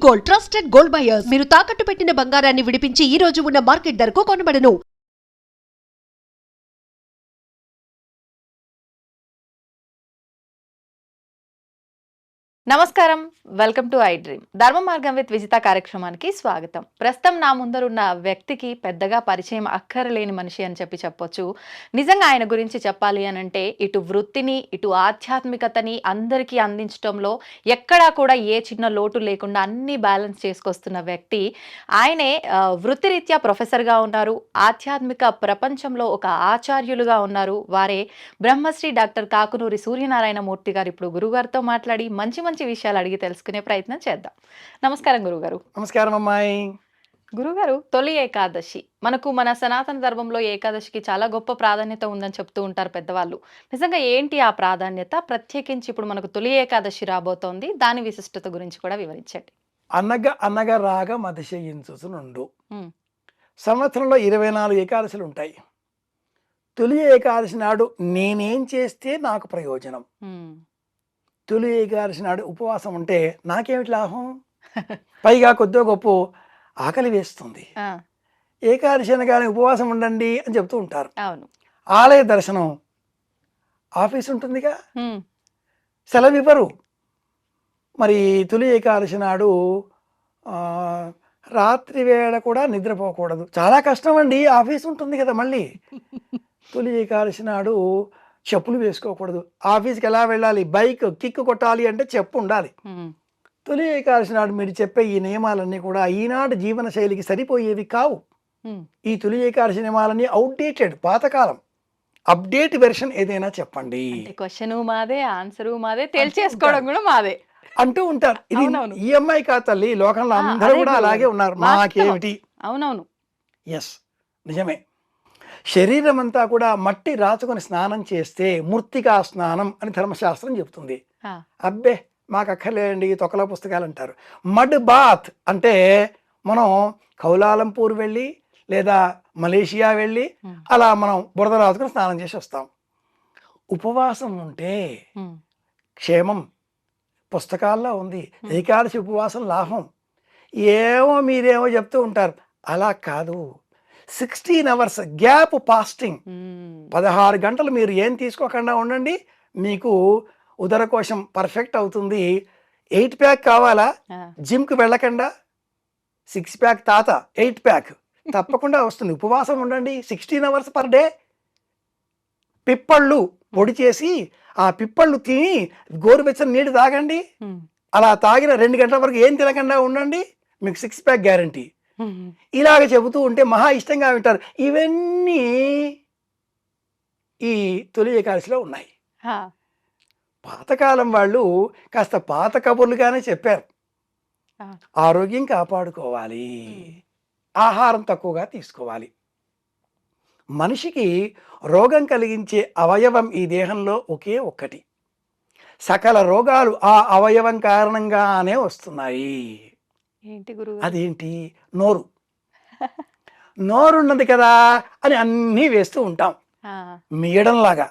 Gold trusted gold buyers మీరు తాకట్టు పెట్టిన బంగారాన్ని విడిపించి ఈ రోజు ఉన్న మార్కెట్ ధరకు కొనబడను. నమస్కారం, వెల్కమ్ టు ఐ డ్రీమ్. ధర్మ మార్గం విత్ విజిత కార్యక్రమానికి స్వాగతం. ప్రస్తుతం నా ముందరున్న వ్యక్తికి పెద్దగా పరిచయం అక్కరలేని మనిషి అని చెప్పొచ్చు. నిజంగా ఆయన గురించి చెప్పాలి అని అంటే ఇటు వృత్తిని ఇటు ఆధ్యాత్మికతని అందరికీ అందించడంలో ఎక్కడా కూడా ఏ చిన్న లోటు లేకుండా అన్ని బ్యాలెన్స్ చేసుకొస్తున్న వ్యక్తి ఆయనే. వృత్తిరీత్యా ప్రొఫెసర్గా ఉన్నారు, ఆధ్యాత్మిక ప్రపంచంలో ఒక ఆచార్యులుగా ఉన్నారు. వారే బ్రహ్మశ్రీ డాక్టర్ కాకునూరి సూర్యనారాయణ మూర్తి గారు. ఇప్పుడు గురుగారితో మాట్లాడి మంచి విషయాలు అడిగి తెలుసుకునే ప్రయత్నం చేద్దాం. నమస్కారం గురుగారు. నమస్కారం అమ్మాయి. గురుగారు, తొలి ఏకాదశి మన సనాతన ధర్మంలో ఏకాదశికి చాలా గొప్ప ప్రాధాన్యత ఉందని చెప్తూ ఉంటారు పెద్దవాళ్ళు. నిజంగా ఏంటి ఆ ప్రాధాన్యత? ప్రత్యేకించి ఇప్పుడు మనకు తొలి ఏకాదశి రాబోతోంది, దాని విశిష్టత గురించి కూడా వివరించండి. అనగా రాగ మతిశయించునుండు. సంవత్సరంలో 24 ఏకాదశులు ఉంటాయి. తొలి ఏకాదశి నాడు నేనేం చేస్తే నాకు ప్రయోజనం? తొలి ఏకాదశి నాడు ఉపవాసం ఉంటే నాకేమిటి లాభం? పైగా కొద్దిగా గొప్ప ఆకలి వేస్తుంది. ఏకాదశి అనగానే ఉపవాసం ఉండండి అని చెప్తూ ఉంటారు. ఆలయ దర్శనం, ఆఫీస్ ఉంటుందిగా, సెలవు ఇవ్వరు. మరి తొలి ఏకాదశి నాడు రాత్రి వేళ కూడా నిద్రపోకూడదు. చాలా కష్టం అండి, ఆఫీస్ ఉంటుంది కదా. మళ్ళీ తొలి ఏకాదశి నాడు చెప్పులు వేసుకోకూడదు. ఆఫీస్కి ఎలా వెళ్ళాలి? బైక్ కిక్ కొట్టాలి అంటే చెప్పు ఉండాలి. తొలి ఏకాదశి నాడు మీరు చెప్పే ఈ నియమాలన్నీ కూడా ఈనాడు జీవన శైలికి సరిపోయేవి కావు. ఈ తొలి ఏకాదశి నియమాలన్నీ అవుట్డేటెడ్, పాతకాలం. అప్డేట్ వెర్షన్ ఏదైనా చెప్పండి. క్వశ్చన్ మాదే, ఆన్సర్ మాదే, తేల్చేసుకోవడం కూడా మాదే అంటూ ఉంటారు. ఇది ఈఎంఐ కా తల్లి, లోకంలో అందరూ కూడా అలాగే ఉన్నారు. మాకేమిటి? అవునవును, ఎస్, నిజమే. శరీరం అంతా కూడా మట్టి రాచుకొని స్నానం చేస్తే మృత్తికా స్నానం అని ధర్మశాస్త్రం చెబుతుంది. అబ్బే మాకు అక్కర్లేదండి, తొక్కల పుస్తకాలు అంటారు. మడ్ బాత్ అంటే మనం కౌలాలంపూర్ వెళ్ళి లేదా మలేషియా వెళ్ళి అలా మనం బురద రాచుకొని స్నానం చేసి వస్తాం. ఉపవాసం ఉంటే క్షేమం, పుస్తకాల్లో ఉంది. ఏకాదశి ఉపవాసం లాభం. మీరేమో చెప్తూ ఉంటారు. అలా కాదు. 16 hours గ్యాప్ ఫాస్టింగ్, 16 గంటలు మీరు ఏం తీసుకోకుండా ఉండండి, మీకు ఉదరకోశం పర్ఫెక్ట్ అవుతుంది. 8 ప్యాక్ కావాలా? జిమ్కి వెళ్ళకుండా 6 ప్యాక్ తాత 8 ప్యాక్ తప్పకుండా వస్తుంది. ఉపవాసం ఉండండి 16 hours పర్ డే. పిప్పళ్ళు పొడి చేసి ఆ పిప్పళ్ళు తిని గోరువెచ్చని నీళ్ళు తాగండి. అలా తాగిన 2 గంటల వరకు ఏం తినకుండా ఉండండి, మీకు 6 ప్యాక్ గ్యారంటీ. ఇలాగ చెబుతూ ఉంటే మహా ఇష్టంగా వింటారు. ఇవన్నీ ఈ తొలి ఏకాదశిలో ఉన్నాయి. పాతకాలం వాళ్ళు కాస్త పాత కబుర్లుగానే చెప్పారు. ఆరోగ్యం కాపాడుకోవాలి, ఆహారం తక్కువగా తీసుకోవాలి. మనిషికి రోగం కలిగించే అవయవం ఈ దేహంలో ఒకే ఒక్కటి. సకల రోగాలు ఆ అవయవం కారణంగానే వస్తున్నాయి. అదేంటి? నోరు. నోరున్నది కదా అని అన్నీ వేస్తూ ఉంటాం. మీయడంలాగా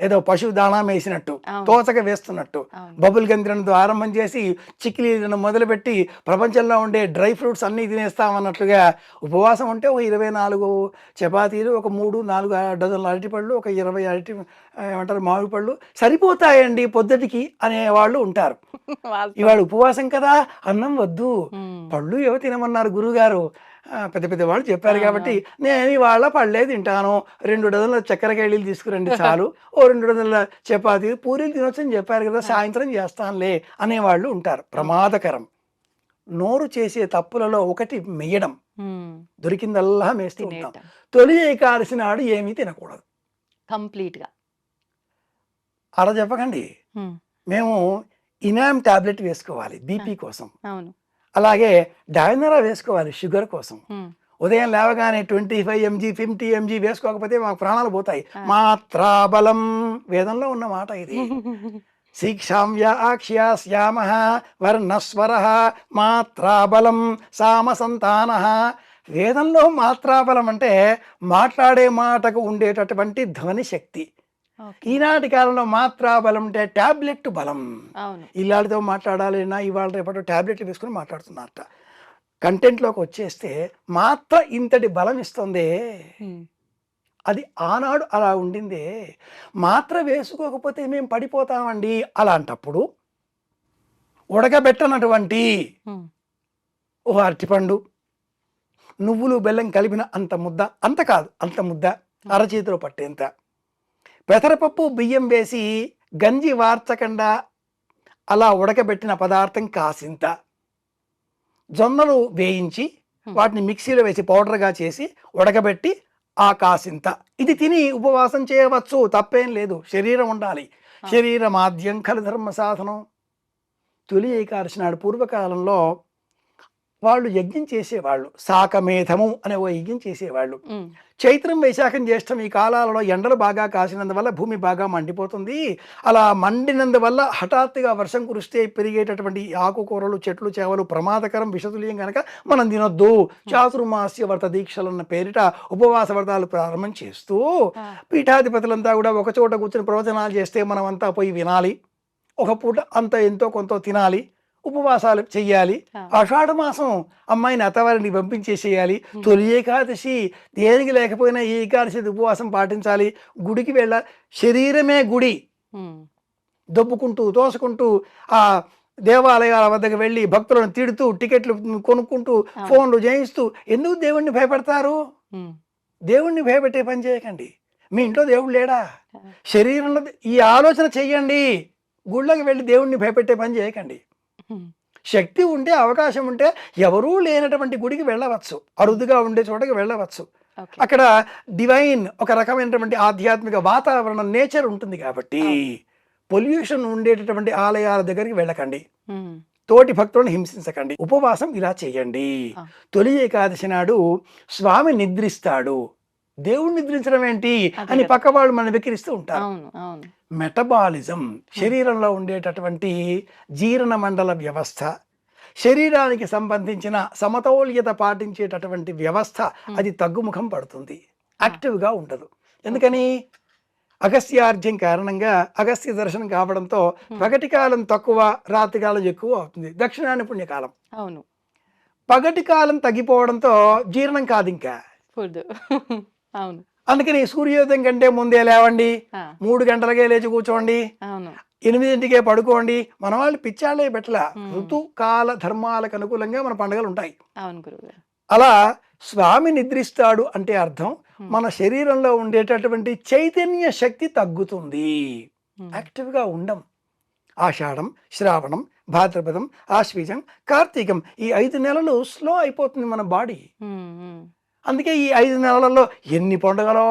ఏదో పశువు దాణం వేసినట్టు, తోచక వేస్తున్నట్టు. బబుల్ గమ్ తినడంతో ఆరంభం చేసి చిక్కిలీలను మొదలుపెట్టి ప్రపంచంలో ఉండే డ్రై ఫ్రూట్స్ అన్నీ తినేస్తామన్నట్లుగా ఉపవాసం ఉంటే ఒక 24 చపాతీలు, ఒక 3-4 డజన్ల అరటిపళ్ళు, ఒక 20 మామిడి పళ్ళు సరిపోతాయండి పొద్దుటికి అనేవాళ్ళు ఉంటారు. ఇవాళ ఉపవాసం కదా, అన్నం వద్దు, పళ్ళు ఏవో తినమన్నారు గురువుగారు, పెద్ద పెద్ద వాళ్ళు చెప్పారు కాబట్టి నేను ఇవాళ పళ్ళే తింటాను, 2 డజన్ల చక్కెర కేళీలు తీసుకురండి చాలు, ఓ 2 డజన్ల చపాతీలు పూరీలు తినొచ్చని చెప్పారు కదా, సాయంత్రం చేస్తానులే అనేవాళ్ళు ఉంటారు. ప్రమాదకరం. నోరు చేసే తప్పులలో ఒకటి మెయ్యడం. దొరికిందల్లా మేస్తూ ఉంటాం. తొలి ఏకాదశి నాడు ఏమీ తినకూడదు కంప్లీట్గా. అలా చెప్పకండి. మేము ఇనామ్ టాబ్లెట్ వేసుకోవాలి బీపీ కోసం, అలాగే డైనరా వేసుకోవాలి షుగర్ కోసం. ఉదయం లేవగానే 25 mg 50 mg వేసుకోకపోతే మాకు ప్రాణాలు పోతాయి. మాత్రాబలం వేదంలో ఉన్న మాట ఇది. శీక్షామ్యాక్ష్యా శ్యామ వర్ణస్వర మాత్రాబలం సామసంతాన. వేదంలో మాత్రాబలం అంటే మాట్లాడే మాటకు ఉండేటటువంటి ధ్వని శక్తి. ఓకే. ఈనాటి కాలంలో మాత్రా బలం అంటే టాబ్లెట్ బలం. అవును. ఇల్లాడితో మాట్లాడాలన్నా ఇవాళ రేపటి టాబ్లెట్లు వేసుకుని మాట్లాడుతున్నారట. కంటెంట్లోకి వచ్చేస్తే మాత్ర ఇంతటి బలం ఇస్తుంది. ఉమ్. అది ఆనాడు అలా ఉండిందే. మాత్ర వేసుకోకపోతే మేము పడిపోతామండి. అలాంటప్పుడు ఉడకబెట్టనటువంటి ఉమ్. ఓ అరటిపండు, నువ్వులు బెల్లం కలిపిన అంత ముద్ద, అంత కాదు అంత ముద్ద, అరచేతిలో పట్టేంత పెసరపప్పు బియ్యం వేసి గంజి వార్చకుండా అలా ఉడకబెట్టిన పదార్థం కాసింత, జొన్నలు వేయించి వాటిని మిక్సీలో వేసి పౌడర్గా చేసి ఉడకబెట్టి ఆ కాసింత, ఇది తిని ఉపవాసం చేయవచ్చు, తప్పేం లేదు. శరీరం ఉండాలి. శరీర మాధ్యం ఖలు ధర్మ సాధనం. తొలి ఏకాదశి నాడు పూర్వకాలంలో వాళ్ళు యజ్ఞం చేసేవాళ్ళు. శాకమేధము అనే ఓ యజ్ఞం చేసేవాళ్ళు. ఉమ్. చైత్రం వైశాఖం జ్యేష్టం ఈ కాలాలలో ఎండలు బాగా కాసినందువల్ల భూమి బాగా మండిపోతుంది. అలా మండినందువల్ల హఠాత్తుగా వర్షం కురిస్తే పెరిగేటటువంటి ఆకుకూరలు, చెట్లు, చేవలు ప్రమాదకరం, విషతుల్యం కనుక మనం తినొద్దు. చాతుర్మాస్య వ్రత దీక్షలన్న పేరిట ఉపవాస వ్రతాలు ప్రారంభం చేస్తూ పీఠాధిపతులంతా కూడా ఒక చోట కూర్చొని ప్రవచనాలు చేస్తే మనమంతా పోయి వినాలి. ఒక పూట అంత ఎంతో కొంత తినాలి, ఉపవాసాలు చెయ్యాలి. ఆషాఢ మాసం అమ్మాయిని అత్తవారిని పంపించేసేయాలి. తొలి ఏకాదశి దేనికి లేకపోయినా ఈ ఏకాదశి ఉపవాసం పాటించాలి. గుడికి వెళ్ళాలి. శరీరమే గుడి. దొబ్బుకుంటూ తోసుకుంటూ ఆ దేవాలయాల వద్దకు వెళ్ళి భక్తులను తిడుతూ టికెట్లు కొనుక్కుంటూ ఫోన్లు చేయిస్తూ ఎందుకు దేవుణ్ణి భయపెడతారు? దేవుణ్ణి భయపెట్టే పని చేయకండి. మీ ఇంట్లో దేవుడు లేడా? శరీరంలో ఈ ఆలోచన చెయ్యండి. గుళ్ళకి వెళ్ళి దేవుణ్ణి భయపెట్టే పని చేయకండి. శక్తి ఉంటే, అవకాశం ఉంటే ఎవరూ లేనటువంటి గుడికి వెళ్ళవచ్చు, అరుదుగా ఉండే చోటకి వెళ్ళవచ్చు. అక్కడ డివైన్ ఒక రకమైనటువంటి ఆధ్యాత్మిక వాతావరణం, నేచర్ ఉంటుంది కాబట్టి పొల్యూషన్ ఉండేటటువంటి ఆలయాల దగ్గరికి వెళ్ళకండి. తోటి భక్తులను హింసించకండి. ఉపవాసం ఇలా చేయండి. తొలి ఏకాదశి నాడు స్వామి నిద్రిస్తాడు. దేవుడు నిద్రించడం ఏంటి అని పక్క వాళ్ళు మనం వెక్కిరిస్తూ ఉంటారు. మెటబాలిజం, శరీరంలో ఉండేటటువంటి జీర్ణ మండల వ్యవస్థ, శరీరానికి సంబంధించిన సమతౌల్యత పాటించేటటువంటి వ్యవస్థ అది తగ్గుముఖం పడుతుంది, యాక్టివ్గా ఉండదు. ఎందుకని? అగస్త్యార్ఘ్యం కారణంగా అగస్త్య దర్శనం కావడంతో పగటి కాలం తక్కువ, రాత్రి కాలం ఎక్కువ అవుతుంది. దక్షిణాయన పుణ్యకాలం. అవును. పగటి కాలం తగ్గిపోవడంతో జీర్ణం కాదు ఇంకా. అవును. అందుకని సూర్యోదయం కంటే ముందే లేవండి, 3 గంటలకే లేచి కూర్చోండి, 8ంటికే పడుకోండి. మన వాళ్ళు పిచ్చాళ్ళే పెట్టలా. ఋతుకాల ధర్మాలకు అనుకూలంగా మన పండుగలు ఉంటాయి. అలా స్వామి నిద్రిస్తాడు అంటే అర్థం మన శరీరంలో ఉండేటటువంటి చైతన్య శక్తి తగ్గుతుంది, యాక్టివ్గా ఉండం. ఆషాఢం, శ్రావణం, భాద్రపదం, ఆశ్వీజం, కార్తీకం ఈ 5 నెలలు స్లో అయిపోతుంది మన బాడీ. అందుకే ఈ 5 నెలలలో ఎన్ని పండుగలో.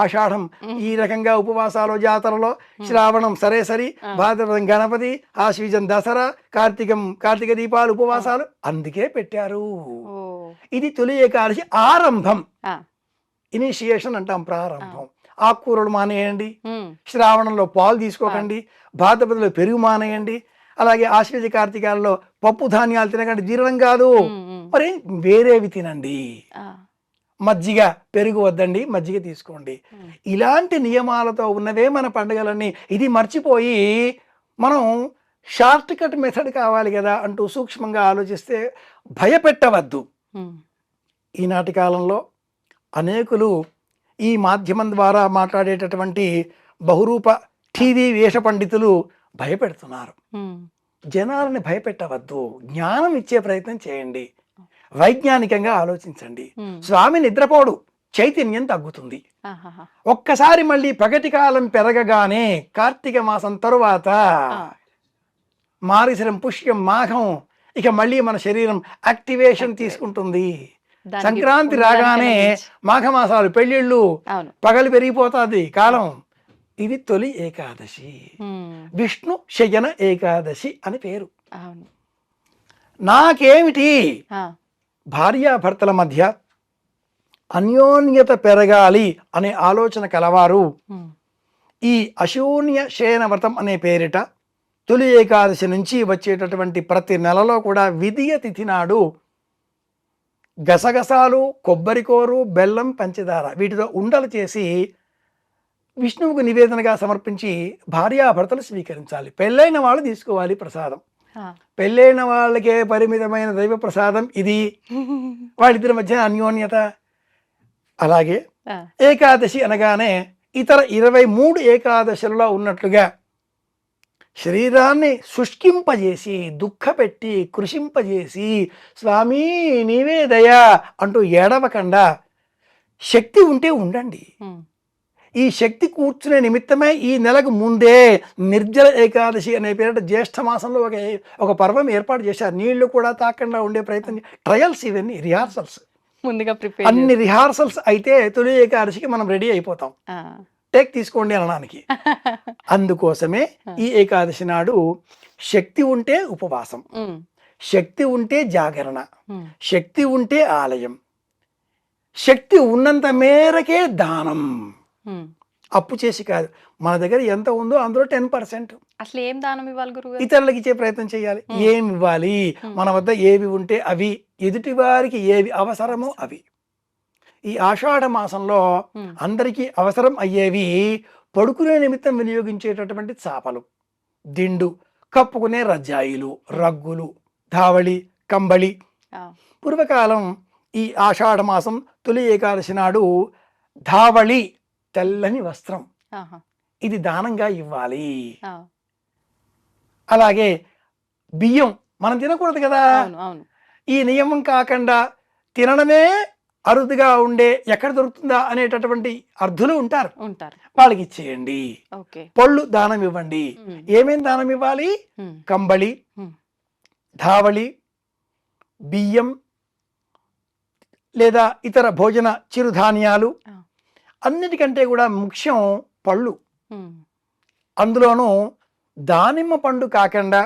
ఆషాఢం ఈ రకంగా ఉపవాసాలు, జాతరలో, శ్రావణం సరే సరి, భాద్రపదం గణపతి, ఆశ్వీజం దసరా, కార్తీకం కార్తీక దీపాలు, ఉపవాసాలు అందుకే పెట్టారు. ఇది తొలి ఏకాదశి ఆరంభం, ఇనిషియేషన్ అంటాం, ప్రారంభం. ఆకుకూరలు మానేయండి, శ్రావణంలో పాలు తీసుకోకండి, భాద్రపదలో పెరుగు మానేయండి, అలాగే ఆశ్వీజ కార్తీకాలలో పప్పు ధాన్యాలు తినకండి, జీర్ణం కాదు. మరి వేరేవి తినండి. మజ్జిగ, పెరుగు వద్దండి, మజ్జిగ తీసుకోండి. ఇలాంటి నియమాలతో ఉన్నవే మన పండుగలన్నీ. ఇది మర్చిపోయి మనం షార్ట్ కట్ మెథడ్ కావాలి కదా అంటూ సూక్ష్మంగా ఆలోచిస్తే భయపెట్టవద్దు. ఈనాటి కాలంలో అనేకులు ఈ మాధ్యమం ద్వారా మాట్లాడేటటువంటి బహురూప టీవీ వేష పండితులు భయపెడుతున్నారు. జనాలని భయపెట్టవద్దు, జ్ఞానం ఇచ్చే ప్రయత్నం చేయండి, వైజ్ఞానికంగా ఆలోచించండి. స్వామి నిద్రపోడు, చైతన్యం తగ్గుతుంది. ఒక్కసారి మళ్ళీ పగటి కాలం పెరగగానే కార్తీక మాసం తరువాత మారిశరం, పుష్యం, మాఘం ఇక మళ్ళీ మన శరీరం యాక్టివేషన్ తీసుకుంటుంది. సంక్రాంతి రాగానే మాఘమాసాలు, పెళ్ళిళ్ళు, పగలు పెరిగిపోతుంది కాలం. ఇది తొలి ఏకాదశి, విష్ణు శయన ఏకాదశి అని పేరు. నాకేమిటి, భార్యాభర్తల మధ్య అన్యోన్యత పెరగాలి అనే ఆలోచన కలవారు ఈ అశూన్య శయన వ్రతం అనే పేరిట తొలి ఏకాదశి నుంచి వచ్చేటటువంటి ప్రతి నెలలో కూడా విధియ తిథి నాడు గసగసాలు, కొబ్బరికోరు, బెల్లం, పంచదార వీటితో ఉండలు చేసి విష్ణువుకు నివేదనగా సమర్పించి భార్యాభర్తలు స్వీకరించాలి. పెళ్ళైన వాళ్ళు తీసుకోవాలి ప్రసాదం. పెళ్ళైన వాళ్ళకే పరిమితమైన దైవ ప్రసాదం ఇది. వాళ్ళిద్దరి మధ్య అన్యోన్యత. అలాగే ఏకాదశి అనగానే ఇతర 23 ఏకాదశులలో ఉన్నట్లుగా శరీరాన్ని శుష్కింపజేసి, దుఃఖపెట్టి, కృషింపజేసి, స్వామి నీవే దయా అంటూ ఏడవకుండా శక్తి ఉంటే ఉండండి. ఈ శక్తి కూర్చునే నిమిత్తమే ఈ నెలకు ముందే నిర్జల ఏకాదశి అనే పేరిట జ్యేష్ఠ మాసంలో ఒక పర్వం ఏర్పాటు చేశారు. నీళ్లు కూడా తాకుండా ఉండే ప్రయత్నం, ట్రయల్స్, ఇవన్నీ రిహార్సల్స్. ముందుగా ప్రిపేర్ అన్ని రిహార్సల్స్ అయితే తొలి ఏకాదశికి మనం రెడీ అయిపోతాం, టేక్ తీసుకోండి అనడానికి. అందుకోసమే ఈ ఏకాదశి నాడు శక్తి ఉంటే ఉపవాసం, శక్తి ఉంటే జాగరణ, శక్తి ఉంటే ఆలయం, శక్తి ఉన్నంత మేరకే దానం. అప్పు చేసి కాదు, మన దగ్గర ఎంత ఉందో అందులో 10%. అసలు ఏం దానం ఇవ్వాలి గురుగారు? ఇతరులకు ఇచ్చే ప్రయత్నం చేయాలి. ఏమి ఇవ్వాలి? మన వద్ద ఏవి ఉంటే అవి, ఎదుటి వారికి ఏవి అవసరమో అవి. ఈ ఆషాఢ మాసంలో అందరికీ అవసరం అయ్యేవి పడుకునే నిమిత్తం వినియోగించేటటువంటి చాపలు, దిండు, కప్పుకునే రజ్జాయిలు, రగ్గులు, ధావళి, కంబళి. పూర్వకాలం ఈ ఆషాఢ మాసం తొలి ఏకాదశి నాడు ధావళి, తెల్లని వస్త్రం, ఇది దానంగా ఇవ్వాలి. అలాగే బియ్యం మనం తినకూడదు కదా, ఈ నియమం కాకుండా తినడమే అరుదుగా ఉండే, ఎక్కడ దొరుకుతుందా అనేటటువంటి అర్థులు ఉంటారు, వాళ్ళకి ఇచ్చేయండి. పళ్ళు దానం ఇవ్వండి. ఏమేం దానం ఇవ్వాలి? కంబళి, ధావళి, బియ్యం లేదా ఇతర భోజన చిరుధాన్యాలు. అన్నిటికంటే కూడా ముఖ్యం పళ్ళు. అందులోనూ దానిమ్మ పండు కాకుండా,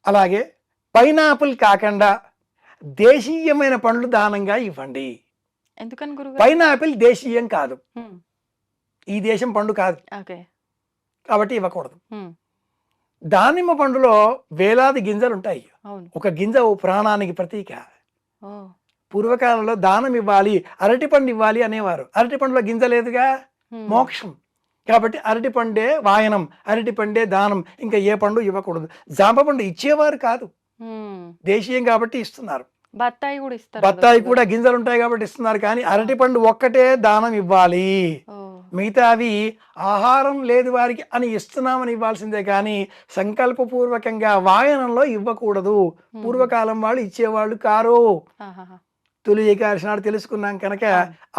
అలాగే పైనాపిల్ కాకుండా దేశీయమైన పండ్లు దానంగా ఇవ్వండి. ఎందుకని గురుగారు? పైనాపిల్ దేశీయం కాదు, ఈ దేశం పండు కాదు, కాబట్టి ఇవ్వకూడదు. దానిమ్మ పండులో వేలాది గింజలు ఉంటాయి. ఒక గింజ ఓ ప్రాణానికి ప్రతీక. పూర్వకాలంలో దానం ఇవ్వాలి, అరటి పండు ఇవ్వాలి అనేవారు. అరటి పండులో గింజ లేదుగా, మోక్షం. కాబట్టి అరటి పండే వాయనం, అరటి పండే దానం, ఇంకా ఏ పండు ఇవ్వకూడదు. జామ పండు ఇచ్చేవారు కాదు, దేశీయం కాబట్టి ఇస్తున్నారు. బత్తాయి కూడా ఇస్తారు, బత్తాయి కూడా గింజలు ఉంటాయి కాబట్టి ఇస్తున్నారు. కానీ అరటి పండు ఒక్కటే దానం ఇవ్వాలి. మిగతా అవి ఆహారం లేదు వారికి అని ఇస్తున్నామని ఇవ్వాల్సిందే కానీ సంకల్పపూర్వకంగా వాయనంలో ఇవ్వకూడదు. పూర్వకాలం వాళ్ళు ఇచ్చేవాళ్ళు కారు. తొలి ఏకాదశి నాడు తెలుసుకున్నాం కనుక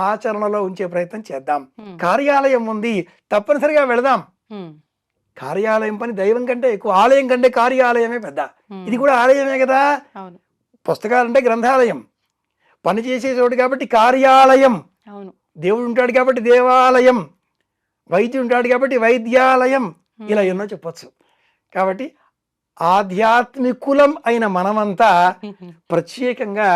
ఆచరణలో ఉంచే ప్రయత్నం చేద్దాం. కార్యాలయం ఉంది, తప్పనిసరిగా వెళదాం. కార్యాలయం పని దైవం కంటే ఎక్కువ, ఆలయం కంటే కార్యాలయమే పెద్ద. ఇది కూడా ఆలయమే కదా. పుస్తకాలంటే గ్రంథాలయం, పని చేసే చోటు కాబట్టి కార్యాలయం. దేవుడు ఉంటాడు కాబట్టి దేవాలయం, వైద్యుడు ఉంటాడు కాబట్టి వైద్యాలయం, ఇలా ఎన్నో చెప్పచ్చు. కాబట్టి ఆధ్యాత్మికులం అయిన మనమంతా ప్రత్యేకంగా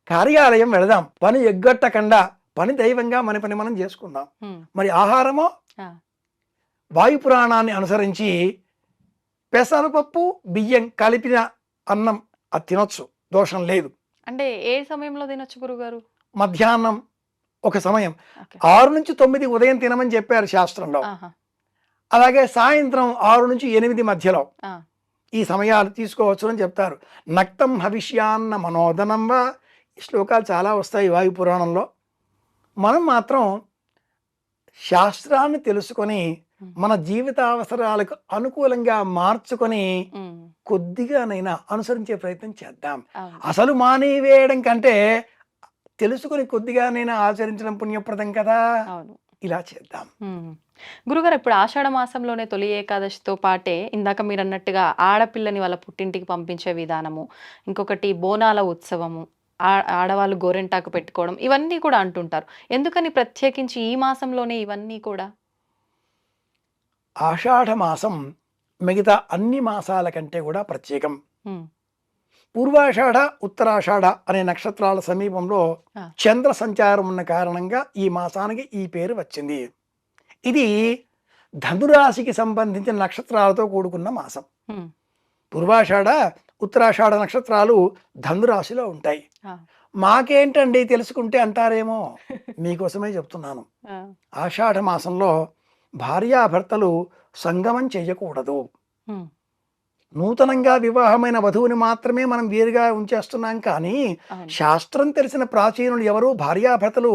కార్యాలయం వెళదాం. పని ఎగ్గొట్టకుండా పని దైవంగా మన పని మనం చేసుకుందాం. మరి ఆహారమో వాయుపురాణాన్ని అనుసరించి పెసరపప్పు బియ్యం కలిపిన అన్నం అది తినొచ్చు, దోషం లేదు. అంటే ఏ సమయంలో తినొచ్చు గురుగారు? మధ్యాహ్నం ఒక సమయం, 6 నుంచి 9 ఉదయం తినమని చెప్పారు శాస్త్రంలో. అలాగే సాయంత్రం 6 నుంచి 8 మధ్యలో ఈ సమయాలు తీసుకోవచ్చు అని చెప్తారు. నక్తం హవిష్యాన్న మనోదనం వా, ఈ శ్లోకాలు చాలా వస్తాయి వాయుపురాణంలో. మనం మాత్రం శాస్త్రాన్ని తెలుసుకొని మన జీవిత అవసరాలకు అనుకూలంగా మార్చుకొని కొద్దిగానైనా అనుసరించే ప్రయత్నం చేద్దాం. అసలు మానేవేయడం కంటే తెలుసుకొని కొద్దిగానైనా ఆచరించడం పుణ్యప్రదం కదా. ఇలా చేద్దాం. గురుగారు, ఇప్పుడు ఆషాఢ మాసంలోనే తొలి ఏకాదశితో పాటే ఇందాక మీరు అన్నట్టుగా ఆడపిల్లని వాళ్ళ పుట్టింటికి పంపించే విధానము, ఇంకొకటి బోనాల ఉత్సవము, ఆడవాళ్ళు గోరెంటాకు పెట్టుకోవడం, ఇవన్నీ కూడా అంటుంటారు. ఎందుకని ప్రత్యేకించి ఈ మాసంలోనే ఇవన్నీ కూడా? ఆషాఢ మాసం మిగతా అన్ని మాసాల కంటే కూడా ప్రత్యేకం. పూర్వాషాఢ, ఉత్తరాషాఢ అనే నక్షత్రాల సమీపంలో చంద్ర సంచారం ఉన్న కారణంగా ఈ మాసానికి ఈ పేరు వచ్చింది. ఇది ధనురాశికి సంబంధించిన నక్షత్రాలతో కూడుకున్న మాసం. పూర్వాషాఢ, ఉత్తరాషాఢ నక్షత్రాలు ధనురాశిలో ఉంటాయి. మాకేంటండి తెలుసుకుంటే అంటారేమో, మీకోసమే చెప్తున్నాను. ఆ, ఆషాఢ మాసంలో భార్యాభర్తలు సంగమం చేయకూడదు. ఉమ్, నూతనంగా వివాహమైన వధువుని మాత్రమే మనం వేరుగా ఉంచేస్తున్నాం, కానీ అవును. శాస్త్రం తెలిసిన ప్రాచీనులు ఎవరు భార్యాభర్తలు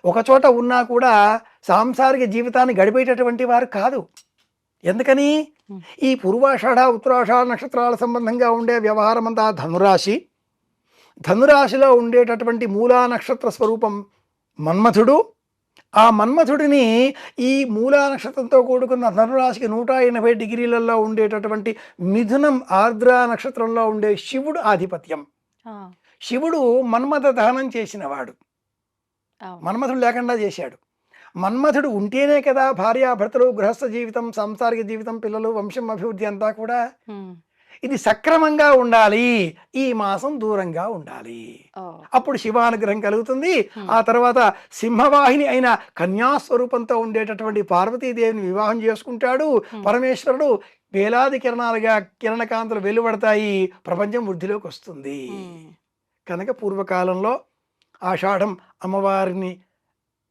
ఒకచోట ఉన్నా కూడా సాంసారిక జీవితాన్ని గడిపేటటువంటి వారు కాదు. ఎందుకని? ఉమ్, ఈ పూర్వాషాఢ ఉత్తరాషాఢ నక్షత్రాల సంబంధంగా ఉండే వ్యవహారం అంతా ధనురాశి. ధనురాశిలో ఉండేటటువంటి మూలా నక్షత్ర స్వరూపం మన్మథుడు. ఆ మన్మథుడిని ఈ మూలా నక్షత్రంతో కూడుకున్న ధనురాశికి 180 డిగ్రీలలో ఉండేటటువంటి మిథునం ఆర్ద్ర నక్షత్రంలో ఉండే శివుడు ఆధిపత్యం. ఆ, శివుడు మన్మథ దహనం చేసినవాడు, అవును. మన్మథుడు లేకుండా చేశాడు. మన్మథుడు ఉంటేనే కదా భార్యాభర్తలు, గృహస్థ జీవితం, సాంసారిక జీవితం, పిల్లలు, వంశం అభివృద్ధి అంతా కూడా. ఉమ్, ఇది సక్రమంగా ఉండాలి, ఈ మాసం దూరంగా ఉండాలి. ఓ, అప్పుడు శివానుగ్రహం కలుగుతుంది. ఆ తర్వాత సింహవాహిని అయిన కన్యాస్వరూపంతో ఉండేటటువంటి పార్వతీదేవిని వివాహం చేసుకుంటాడు పరమేశ్వరుడు. వేలాది కిరణాలుగా కిరణకాంతులు వెలువడతాయి, ప్రపంచం వృద్ధిలోకి వస్తుంది. ఉమ్, కనుక పూర్వకాలంలో ఆషాఢం అమ్మవారిని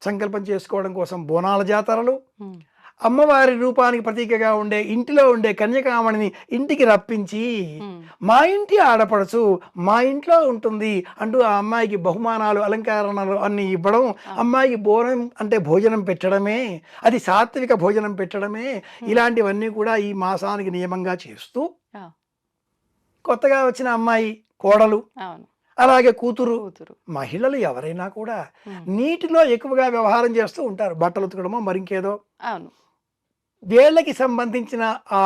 సంకల్పం చేసుకోవడం కోసం బోనాల జాతరలు, ఉమ్, అమ్మవారి రూపానికి ప్రతీకగా ఉండే ఇంటిలో ఉండే కన్యకామణిని ఇంటికి రప్పించి, ఉమ్, మా ఇంటి ఆడపడుచు మా ఇంట్లో ఉంటుంది అంటూ ఆ అమ్మాయికి బహుమానాలు, అలంకరణలు అన్ని ఇవ్వడం, అమ్మాయికి బోనం అంటే భోజనం పెట్టడమే, అది సాత్విక భోజనం పెట్టడమే, ఇలాంటివన్నీ కూడా ఈ మాసానికి నియమంగా చేస్తూ ఆ, కొత్తగా వచ్చిన అమ్మాయి, కోడలు, అవును. అలాగే కూతురు, కూతురు. మహిళలు ఎవరైనా కూడా ఉమ్, నీటిలో ఎక్కువగా వ్యవహారం చేస్తూ ఉంటారు. బట్టలు ఉతకడమో మరింకేదో. అవును. వేళ్ళకి సంబంధించిన ఆ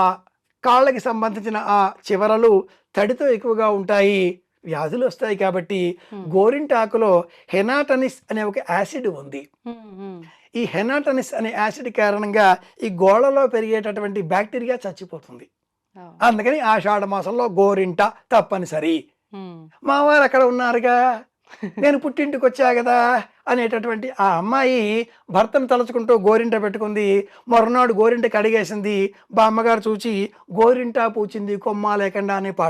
కాళ్ళకి సంబంధించిన ఆ చివరలు తడితో ఎక్కువగా ఉంటాయి, వ్యాధులు వస్తాయి. కాబట్టి గోరింటాకులో హెనాటనిస్ అనే ఒక యాసిడ్ ఉంది. ఉమ్, ఉమ్, ఈ హెనాటనిస్ అనే యాసిడ్ కారణంగా ఈ గోళ్ళలో పెరిగేటటువంటి బ్యాక్టీరియా చచ్చిపోతుంది. ఓ, అందుకని ఆషాఢ మాసంలో గోరింట తప్పనిసరి. ఉమ్, మా వారు అక్కడ ఉన్నారుగా, నేను పుట్టింటికి వచ్చా కదా అనేటటువంటి ఆ అమ్మాయి భర్తను తలుచుకుంటూ గోరింట పెట్టుకుంది. మరునాడు గోరింట కడిగేసింది. బామ్మగారు చూచి గోరింట పూచింది కొమ్మ లేకుండా అనే పాట